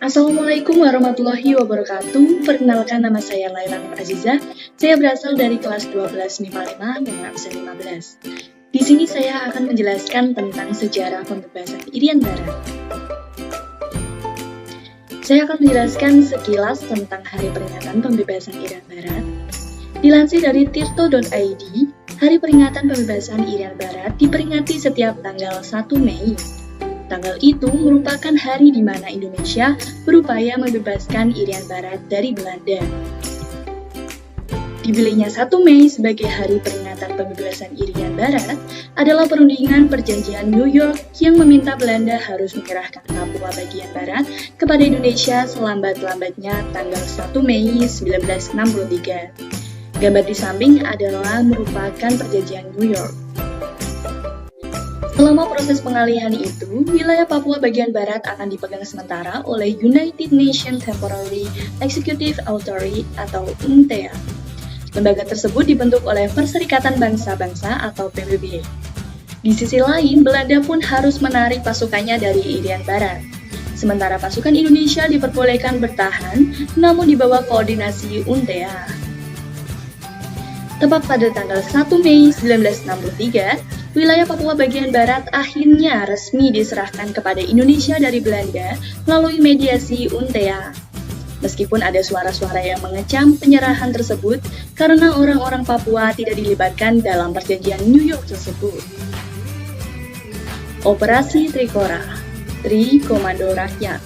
Assalamualaikum warahmatullahi wabarakatuh. Perkenalkan, nama saya Laila Nur Azizah. Saya berasal dari kelas 12 MIPA 5 dengan absen 15. Di sini saya akan menjelaskan tentang sejarah pembebasan Irian Barat. Saya akan menjelaskan sekilas tentang hari peringatan pembebasan Irian Barat. Dilansir dari tirto.id, hari peringatan pembebasan Irian Barat diperingati setiap tanggal 1 Mei. Tanggal itu merupakan hari di mana Indonesia berupaya membebaskan Irian Barat dari Belanda. Dipilihnya 1 Mei sebagai hari peringatan pembebasan Irian Barat adalah perundingan perjanjian New York yang meminta Belanda harus menyerahkan Papua bagian barat kepada Indonesia selambat-lambatnya tanggal 1 Mei 1963. Gambar di samping adalah merupakan perjanjian New York. Selama proses pengalihan itu, wilayah Papua bagian barat akan dipegang sementara oleh United Nations Temporary Executive Authority atau UNTEA. Lembaga tersebut dibentuk oleh Perserikatan Bangsa-Bangsa atau PBB. Di sisi lain, Belanda pun harus menarik pasukannya dari Irian Barat. Sementara pasukan Indonesia diperbolehkan bertahan, namun di bawah koordinasi UNTEA. Tepat pada tanggal 1 Mei 1963, wilayah Papua bagian barat akhirnya resmi diserahkan kepada Indonesia dari Belanda melalui mediasi UNTEA. Meskipun ada suara-suara yang mengecam penyerahan tersebut karena orang-orang Papua tidak dilibatkan dalam perjanjian New York tersebut. Operasi Trikora, Tri Komando Rakyat.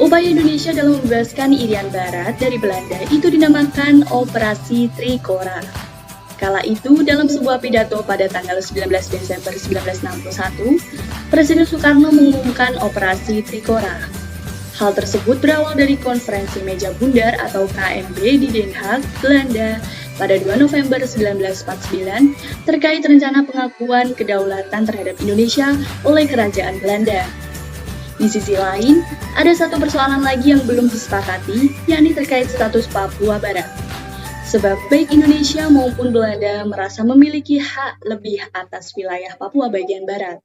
Upaya Indonesia dalam membebaskan Irian Barat dari Belanda itu dinamakan Operasi Trikora. Kala itu, dalam sebuah pidato pada tanggal 19 Desember 1961, Presiden Soekarno mengumumkan Operasi Trikora. Hal tersebut berawal dari konferensi meja bundar atau KMB di Den Haag, Belanda, pada 2 November 1949 terkait rencana pengakuan kedaulatan terhadap Indonesia oleh Kerajaan Belanda. Di sisi lain, ada satu persoalan lagi yang belum disepakati, yakni terkait status Papua Barat. Sebab baik Indonesia maupun Belanda merasa memiliki hak lebih atas wilayah Papua bagian barat.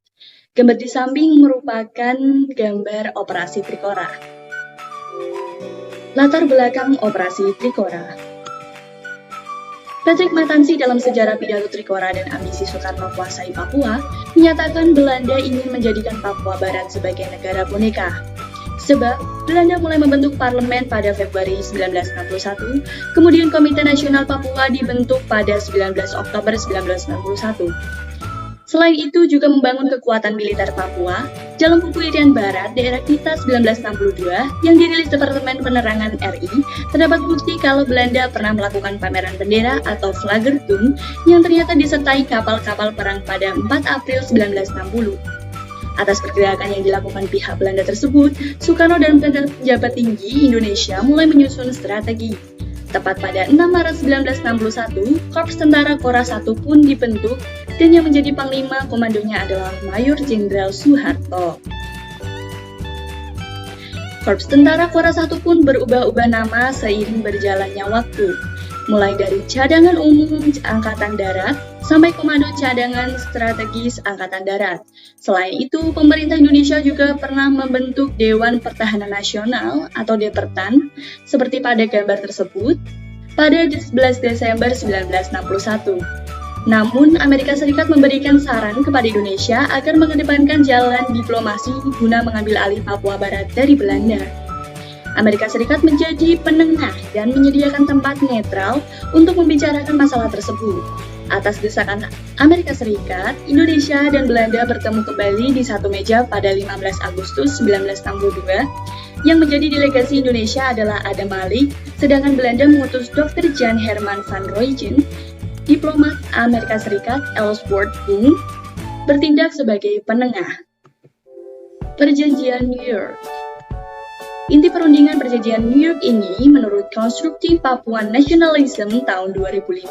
Gambar di samping merupakan gambar Operasi Trikora. Latar belakang Operasi Trikora. Patrick Matanzi dalam sejarah pidato Trikora dan ambisi Soekarno kuasai Papua menyatakan Belanda ingin menjadikan Papua Barat sebagai negara boneka. Sebab Belanda mulai membentuk parlemen pada Februari 1961, kemudian Komite Nasional Papua dibentuk pada 19 Oktober 1961. Selain itu juga membangun kekuatan militer Papua. Dalam buku Irian Barat, Daerah Kita 1962 yang dirilis Departemen Penerangan RI, terdapat bukti kalau Belanda pernah melakukan pameran bendera atau Vlaggentoon yang ternyata disertai kapal-kapal perang pada 4 April 1960. Atas pergerakan yang dilakukan pihak Belanda tersebut, Soekarno dan pejabat tinggi Indonesia mulai menyusun strategi. Tepat pada 6 Maret 1961, Korps Tentara Kora I pun dibentuk dan yang menjadi panglima komandonya adalah Mayor Jenderal Soeharto. Korps Tentara Kora I pun berubah-ubah nama seiring berjalannya waktu, mulai dari Cadangan Umum Angkatan Darat sampai Komando Cadangan Strategis Angkatan Darat. Selain itu, pemerintah Indonesia juga pernah membentuk Dewan Pertahanan Nasional atau Depertan, seperti pada gambar tersebut, pada 11 Desember 1961. Namun, Amerika Serikat memberikan saran kepada Indonesia agar mengedepankan jalan diplomasi guna mengambil alih Papua Barat dari Belanda. Amerika Serikat menjadi penengah dan menyediakan tempat netral untuk membicarakan masalah tersebut. Atas desakan Amerika Serikat, Indonesia dan Belanda bertemu kembali di satu meja pada 15 Agustus 1962. Yang menjadi delegasi Indonesia adalah Adam Malik, sedangkan Belanda mengutus Dr. Jan Herman van Rooijen, diplomat Amerika Serikat Ellsworth Bung, bertindak sebagai penengah. Perjanjian New York. Inti perundingan perjanjian New York ini menurut Constructing Papua Nationalism tahun 2005,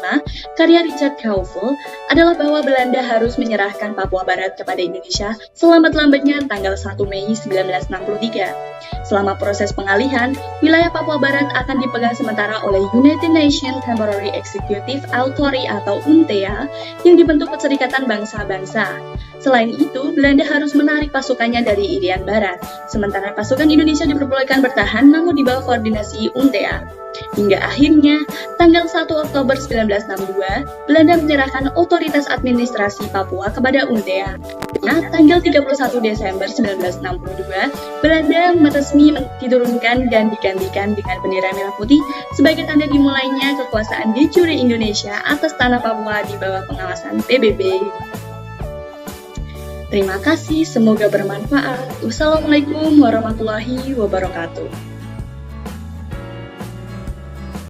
karya Richard Kauffel, adalah bahwa Belanda harus menyerahkan Papua Barat kepada Indonesia selambat-lambatnya tanggal 1 Mei 1963. Selama proses pengalihan, wilayah Papua Barat akan dipegang sementara oleh United Nations Temporary Executive Authority atau UNTEA yang dibentuk Perserikatan Bangsa-Bangsa. Selain itu, Belanda harus menarik pasukannya dari Irian Barat, sementara pasukan Indonesia diperbolehkan bertahan namun di bawah koordinasi UNTEA. Hingga akhirnya, tanggal 1 Oktober 1962, Belanda menyerahkan otoritas administrasi Papua kepada UNTEA. Nah, tanggal 31 Desember 1962, Belanda resmi diturunkan dan digantikan dengan bendera merah putih sebagai tanda dimulainya kekuasaan de jure Indonesia atas tanah Papua di bawah pengawasan PBB. Terima kasih, semoga bermanfaat. Wassalamualaikum warahmatullahi wabarakatuh.